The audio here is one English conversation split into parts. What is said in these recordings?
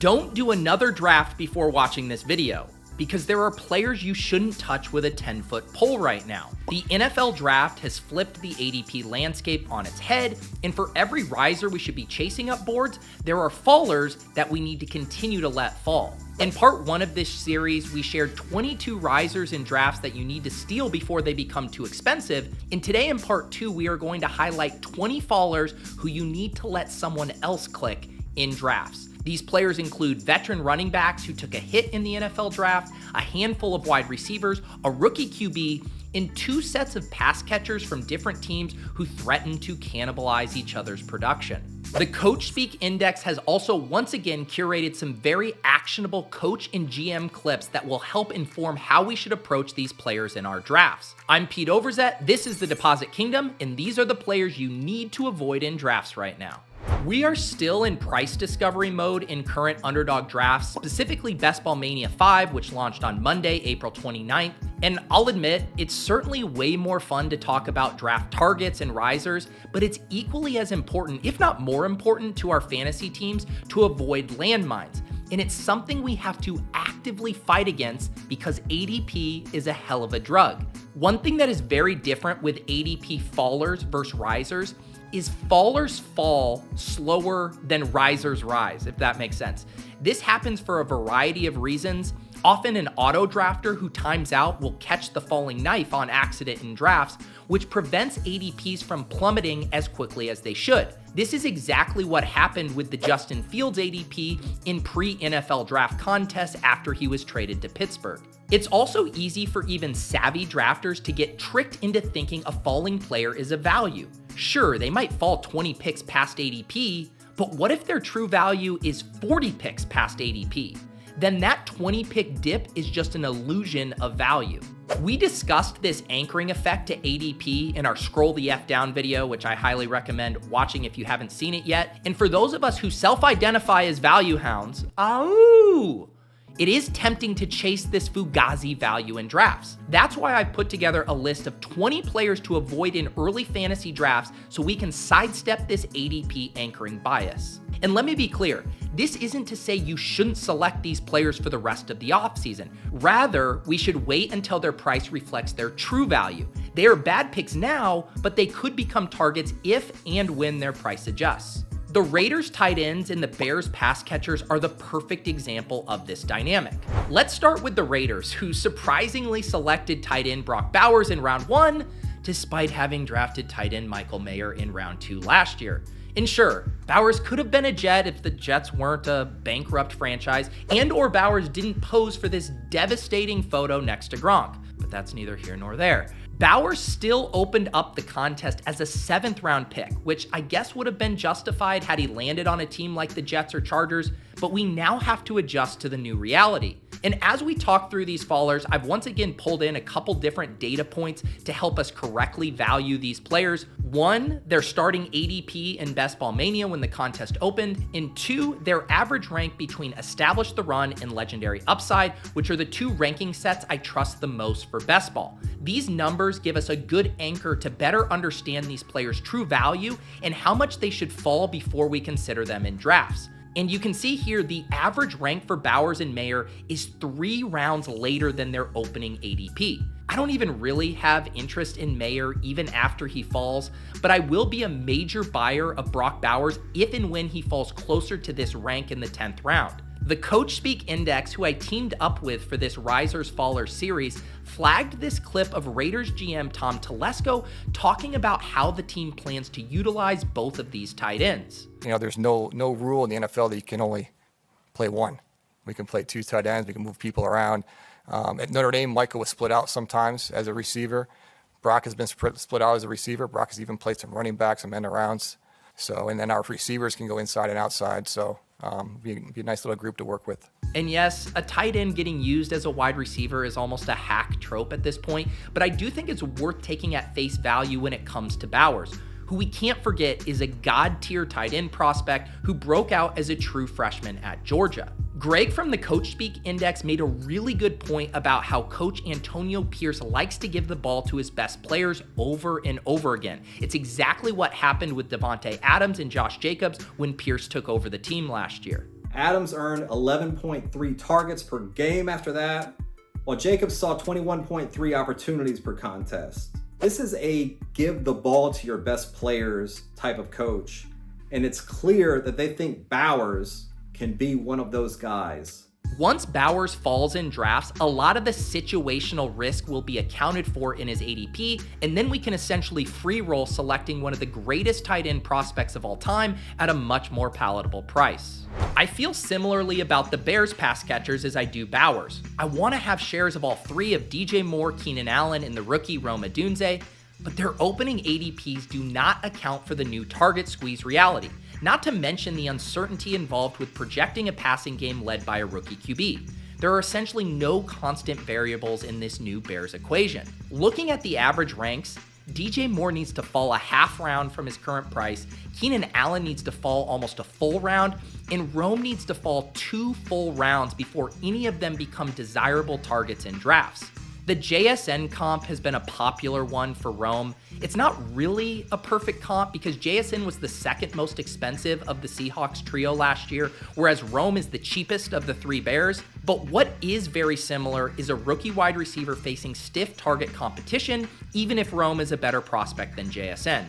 Don't do another draft before watching this video, because there are players you shouldn't touch with a 10-foot pole right now. The NFL draft has flipped the ADP landscape on its head, and for every riser we should be chasing up boards, there are fallers that we need to continue to let fall. In part 1 of this series, we shared 22 risers in drafts that you need to steal before they become too expensive, and today in part 2, we are going to highlight 20 fallers who you need to let someone else click in drafts. These players include veteran running backs who took a hit in the NFL draft, a handful of wide receivers, a rookie QB, and 2 sets of pass catchers from different teams who threaten to cannibalize each other's production. The Coach Speak Index has also once again curated some very actionable coach and GM clips that will help inform how we should approach these players in our drafts. I'm Pete Overzet, this is the Deposit Kingdom, and these are the players you need to avoid in drafts right now. We are still in price discovery mode in current underdog drafts, specifically Best Ball Mania 5, which launched on Monday, April 29th. And I'll admit, it's certainly way more fun to talk about draft targets and risers, but it's equally as important, if not more important, to our fantasy teams to avoid landmines. And it's something we have to actively fight against because ADP is a hell of a drug. One thing that is very different with ADP fallers versus risers is fallers fall slower than risers rise, if that makes sense. This happens for a variety of reasons. Often an auto drafter who times out will catch the falling knife on accident in drafts, which prevents ADPs from plummeting as quickly as they should. This is exactly what happened with the Justin Fields ADP in pre-NFL draft contests after he was traded to Pittsburgh. It's also easy for even savvy drafters to get tricked into thinking a falling player is a value. Sure, they might fall 20 picks past ADP, but what if their true value is 40 picks past ADP? Then that 20 pick dip is just an illusion of value. We discussed this anchoring effect to ADP in our Scroll the F Down video, which I highly recommend watching if you haven't seen it yet. And for those of us who self-identify as value hounds, it is tempting to chase this Fugazi value in drafts. That's why I've put together a list of 20 players to avoid in early fantasy drafts so we can sidestep this ADP anchoring bias. And let me be clear, this isn't to say you shouldn't select these players for the rest of the offseason. Rather, we should wait until their price reflects their true value. They are bad picks now, but they could become targets if and when their price adjusts. The Raiders tight ends and the Bears pass catchers are the perfect example of this dynamic. Let's start with the Raiders, who surprisingly selected tight end Brock Bowers in round 1, despite having drafted tight end Michael Mayer in round 2 last year. And sure, Bowers could have been a Jet if the Jets weren't a bankrupt franchise and/or Bowers didn't pose for this devastating photo next to Gronk, but that's neither here nor there. Bowers still opened up the contest as a 7th round pick, which I guess would have been justified had he landed on a team like the Jets or Chargers, but we now have to adjust to the new reality. And as we talk through these fallers, I've once again pulled in a couple different data points to help us correctly value these players. 1, their starting ADP in Best Ball Mania when the contest opened, and 2, their average rank between Established the Run and Legendary Upside, which are the 2 ranking sets I trust the most for Best Ball. These numbers give us a good anchor to better understand these players' true value and how much they should fall before we consider them in drafts. And you can see here the average rank for Bowers and Mayer is 3 rounds later than their opening ADP. I don't even really have interest in Mayer even after he falls, but I will be a major buyer of Brock Bowers if and when he falls closer to this rank in the 10th round. The Coach Speak Index, who I teamed up with for this Risers Fallers series, flagged this clip of Raiders GM Tom Telesco talking about how the team plans to utilize both of these tight ends. You know, there's no rule in the NFL that you can only play one. We can play 2 tight ends. We can move people around. At Notre Dame, Michael was split out sometimes as a receiver. Brock has been split out as a receiver. Brock has even played some running backs, some end arounds. So, and then our receivers can go inside and outside. So, be a nice little group to work with. And yes, a tight end getting used as a wide receiver is almost a hack trope at this point, but I do think it's worth taking at face value when it comes to Bowers, who we can't forget is a god-tier tight end prospect who broke out as a true freshman at Georgia. Greg from the Coach Speak Index made a really good point about how Coach Antonio Pierce likes to give the ball to his best players over and over again. It's exactly what happened with Devontae Adams and Josh Jacobs when Pierce took over the team last year. Adams earned 11.3 targets per game after that, while Jacobs saw 21.3 opportunities per contest. This is a give the ball to your best players type of coach, and it's clear that they think Bowers can be one of those guys. Once Bowers falls in drafts, a lot of the situational risk will be accounted for in his ADP, and then we can essentially free roll selecting one of the greatest tight end prospects of all time at a much more palatable price. I feel similarly about the Bears pass catchers as I do Bowers. I want to have shares of all three of DJ Moore, Keenan Allen, and the rookie Odunze, but their opening ADPs do not account for the new target squeeze reality. Not to mention the uncertainty involved with projecting a passing game led by a rookie QB. There are essentially no constant variables in this new Bears equation. Looking at the average ranks, DJ Moore needs to fall a half round from his current price, Keenan Allen needs to fall almost a full round, and Rome needs to fall 2 full rounds before any of them become desirable targets in drafts. The JSN comp has been a popular one for Rome. It's not really a perfect comp because JSN was the second most expensive of the Seahawks trio last year, whereas Rome is the cheapest of the 3 Bears. But what is very similar is a rookie wide receiver facing stiff target competition, even if Rome is a better prospect than JSN,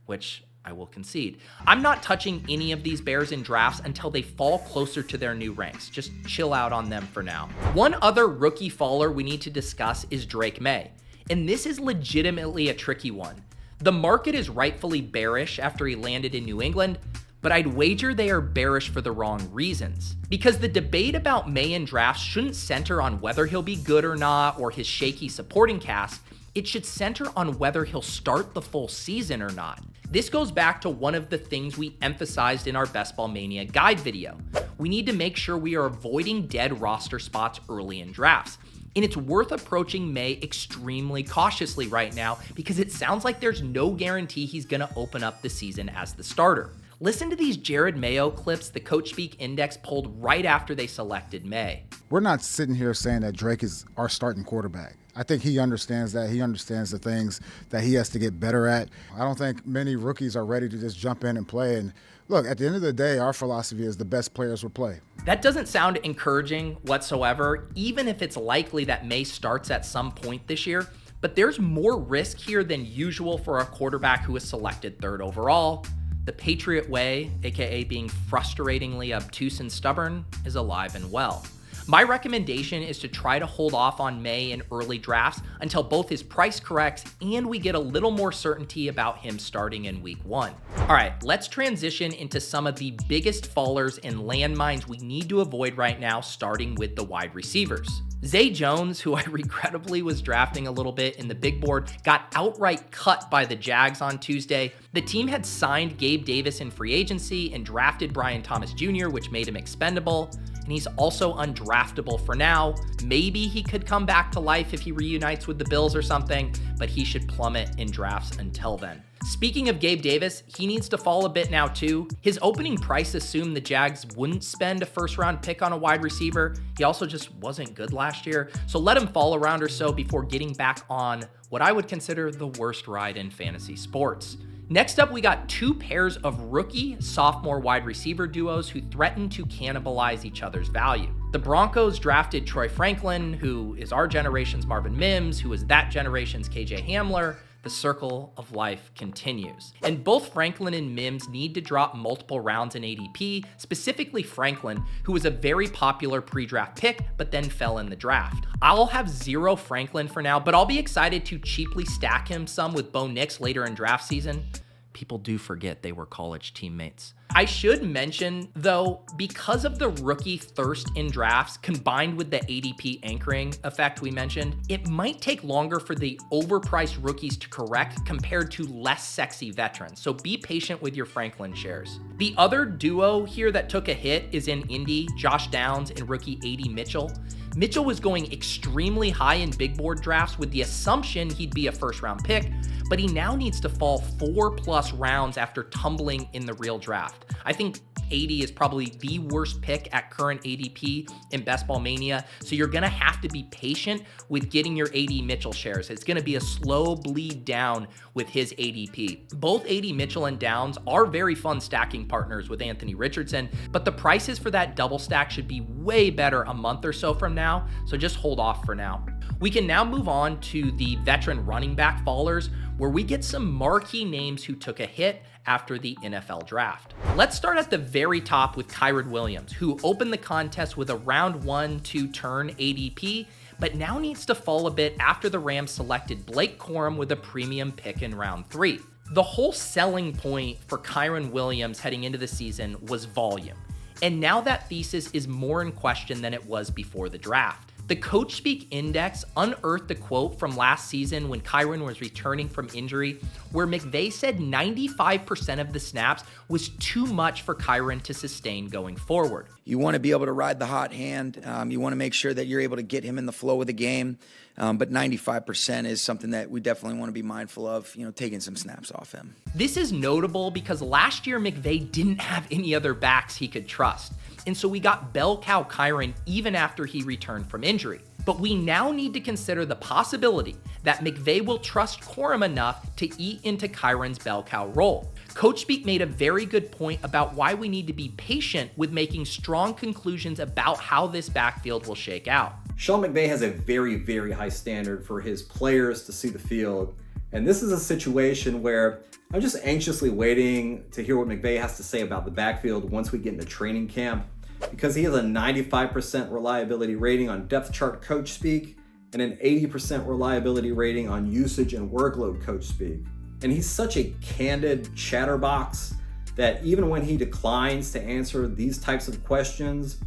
which I will concede. I'm not touching any of these Bears in drafts until they fall closer to their new ranks. Just chill out on them for now. One other rookie faller we need to discuss is Drake Maye, and this is legitimately a tricky one. The market is rightfully bearish after he landed in New England, but I'd wager they are bearish for the wrong reasons. Because the debate about Maye in drafts shouldn't center on whether he'll be good or not or his shaky supporting cast. It should center on whether he'll start the full season or not. This goes back to one of the things we emphasized in our Best Ball Mania guide video. We need to make sure we are avoiding dead roster spots early in drafts. And it's worth approaching Maye extremely cautiously right now because it sounds like there's no guarantee he's gonna open up the season as the starter. Listen to these Jerod Mayo clips the Coach Speak Index pulled right after they selected Maye. We're not sitting here saying that Drake is our starting quarterback. I think he understands that. He understands the things that he has to get better at. I don't think many rookies are ready to just jump in and play. And look, at the end of the day, our philosophy is the best players will play. That doesn't sound encouraging whatsoever, even if it's likely that Maye starts at some point this year. But there's more risk here than usual for a quarterback who was selected 3rd overall. The Patriot way, aka being frustratingly obtuse and stubborn, is alive and well. My recommendation is to try to hold off on Maye in early drafts until both his price corrects and we get a little more certainty about him starting in week 1. All right, let's transition into some of the biggest fallers and landmines we need to avoid right now, starting with the wide receivers. Zay Jones, who I regrettably was drafting a little bit in the big board, got outright cut by the Jags on Tuesday. The team had signed Gabe Davis in free agency and drafted Brian Thomas Jr., which made him expendable. And he's also undraftable for now. Maybe he could come back to life if he reunites with the Bills or something, but he should plummet in drafts until then. Speaking of Gabe Davis, he needs to fall a bit now too. His opening price assumed the Jags wouldn't spend a 1st-round pick on a wide receiver. He also just wasn't good last year, so let him fall a round or so before getting back on what I would consider the worst ride in fantasy sports. Next up, we got 2 pairs of rookie sophomore wide receiver duos who threaten to cannibalize each other's value. The Broncos drafted Troy Franklin, who is our generation's Marvin Mims, who is that generation's KJ Hamler. The circle of life continues. And both Franklin and Mims need to drop multiple rounds in ADP, specifically Franklin, who was a very popular pre-draft pick, but then fell in the draft. I'll have 0 Franklin for now, but I'll be excited to cheaply stack him some with Bo Nix later in draft season. People do forget they were college teammates. I should mention, though, because of the rookie thirst in drafts combined with the ADP anchoring effect we mentioned, it might take longer for the overpriced rookies to correct compared to less sexy veterans. So be patient with your Franklin shares. The other duo here that took a hit is in Indy, Josh Downs and rookie AD Mitchell. Mitchell was going extremely high in big board drafts with the assumption he'd be a 1st-round pick, but he now needs to fall 4+ rounds after tumbling in the real draft. I think 80 is probably the worst pick at current ADP in Best Ball Mania, so you're gonna have to be patient with getting your AD Mitchell shares. It's gonna be a slow bleed down with his ADP. Both AD Mitchell and Downs are very fun stacking partners with Anthony Richardson, but the prices for that double stack should be way better a month or so from now, so just hold off for now. We can now move on to the veteran running back fallers, where we get some marquee names who took a hit after the NFL draft. Let's start at the very top with Kyren Williams, who opened the contest with a round 1-2 turn ADP, but now needs to fall a bit after the Rams selected Blake Corum with a premium pick in round 3. The whole selling point for Kyren Williams heading into the season was volume, and now that thesis is more in question than it was before the draft. The Coach Speak Index unearthed a quote from last season when Kyren was returning from injury, where McVay said 95% of the snaps was too much for Kyren to sustain going forward. You want to be able to ride the hot hand. You want to make sure that you're able to get him in the flow of the game. But 95% is something that we definitely want to be mindful of, taking some snaps off him. This is notable because last year McVay didn't have any other backs he could trust. And so we got bell cow Kyren even after he returned from injury. But we now need to consider the possibility that McVay will trust Corum enough to eat into Kyren's bell cow role. Coach Speak made a very good point about why we need to be patient with making strong conclusions about how this backfield will shake out. Sean McVay has a very, very high standard for his players to see the field. And this is a situation where I'm just anxiously waiting to hear what McVay has to say about the backfield once we get into training camp, because he has a 95% reliability rating on depth chart Coach Speak and an 80% reliability rating on usage and workload Coach Speak. And he's such a candid chatterbox that even when he declines to answer these types of questions,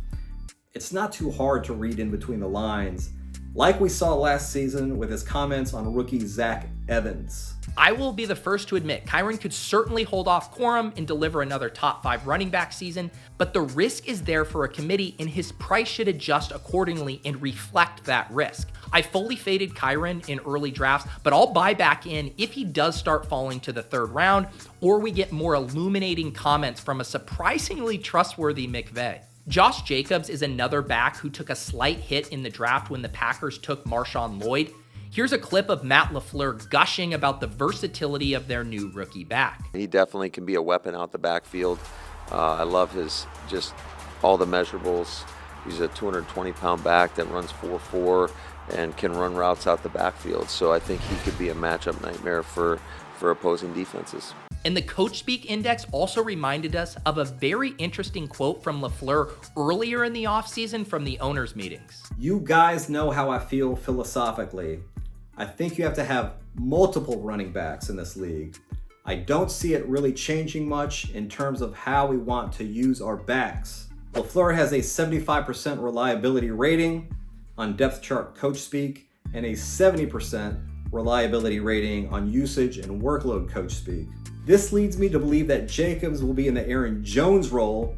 it's not too hard to read in between the lines, like we saw last season with his comments on rookie Zach Evans. I will be the first to admit Kyren could certainly hold off Corum and deliver another top 5 running back season, but the risk is there for a committee and his price should adjust accordingly and reflect that risk. I fully faded Kyren in early drafts, but I'll buy back in if he does start falling to the 3rd round or we get more illuminating comments from a surprisingly trustworthy McVay. Josh Jacobs is another back who took a slight hit in the draft when the Packers took Marshawn Lloyd. Here's a clip of Matt LaFleur gushing about the versatility of their new rookie back. He definitely can be a weapon out the backfield. I love just all the measurables. He's a 220-pound back that runs 4.4 and can run routes out the backfield. So I think he could be a matchup nightmare for opposing defenses. And the Coach Speak Index also reminded us of a very interesting quote from LaFleur earlier in the offseason from the owners' meetings. You guys know how I feel philosophically. I think you have to have multiple running backs in this league. I don't see it really changing much in terms of how we want to use our backs. LaFleur has a 75% reliability rating on depth chart Coach Speak and a 70% reliability rating on usage and workload Coach Speak. This leads me to believe that Jacobs will be in the Aaron Jones role,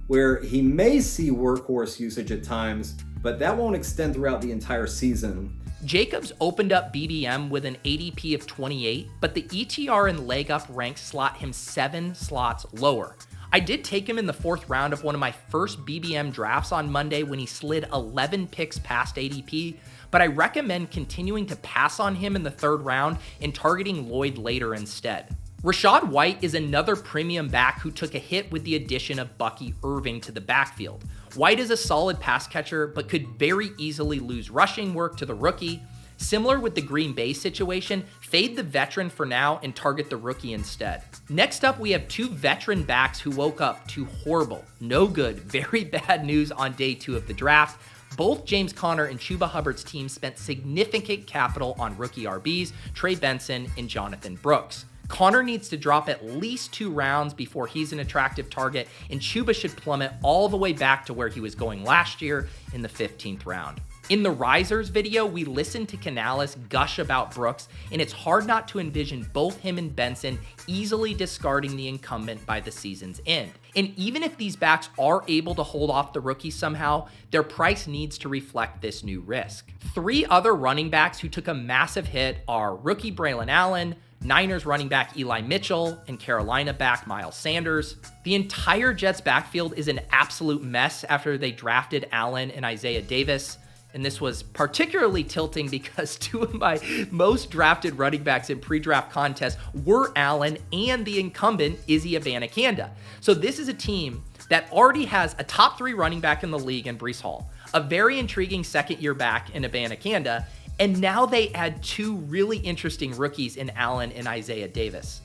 where he may see workhorse usage at times, but that won't extend throughout the entire season. Jacobs opened up BBM with an ADP of 28, but the ETR and leg up ranks slot him 7 slots lower. I did take him in the 4th round of one of my first BBM drafts on Monday when he slid 11 picks past ADP, but I recommend continuing to pass on him in the 3rd round and targeting Lloyd later instead. Rachaad White is another premium back who took a hit with the addition of Bucky Irving to the backfield. White is a solid pass catcher, but could very easily lose rushing work to the rookie. Similar with the Green Bay situation, fade the veteran for now and target the rookie instead. Next up, we have 2 veteran backs who woke up to horrible, no good, very bad news on day 2 of the draft. Both James Conner and Chuba Hubbard's team spent significant capital on rookie RBs, Trey Benson and Jonathan Brooks. Conner needs to drop at least 2 rounds before he's an attractive target, and Chuba should plummet all the way back to where he was going last year in the 15th round. In the Risers video, we listened to Canales gush about Brooks, and it's hard not to envision both him and Benson easily discarding the incumbent by the season's end. And even if these backs are able to hold off the rookie somehow, their price needs to reflect this new risk. 3 other running backs who took a massive hit are rookie Braylon Allen, Niners running back Eli Mitchell, and Carolina back Miles Sanders. The entire Jets backfield is an absolute mess after they drafted Allen and Isaiah Davis. And this was particularly tilting because two of my most drafted running backs in pre-draft contests were Allen and the incumbent Izzy Abanikanda. So this is a team that already has a top 3 running back in the league in Breece Hall, a very intriguing second-year back in Abanikanda, and now they add 2 really interesting rookies in Allen and Isaiah Davis.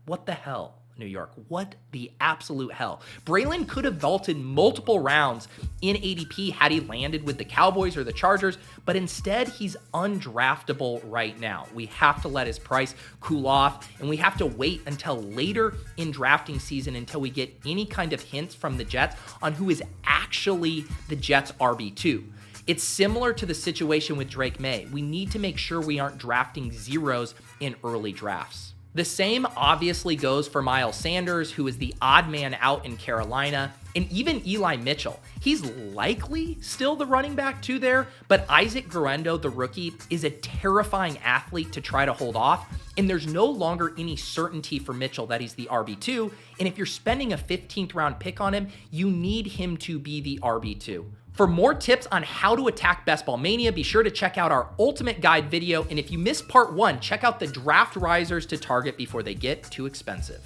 What the hell, New York? What the absolute hell? Braylon could have vaulted multiple rounds in ADP had he landed with the Cowboys or the Chargers, but instead he's undraftable right now. We have to let his price cool off, and we have to wait until later in drafting season until we get any kind of hints from the Jets on who is actually the Jets' RB2. It's similar to the situation with Drake Maye. We need to make sure we aren't drafting zeros in early drafts. The same obviously goes for Miles Sanders, who is the odd man out in Carolina, and even Eli Mitchell. He's likely still the running back too there, but Isaac Guerendo, the rookie, is a terrifying athlete to try to hold off, and there's no longer any certainty for Mitchell that he's the RB2, and if you're spending a 15th round pick on him, you need him to be the RB2. For more tips on how to attack Best Ball Mania, be sure to check out our Ultimate Guide video. And if you missed part 1, check out the draft risers to target before they get too expensive.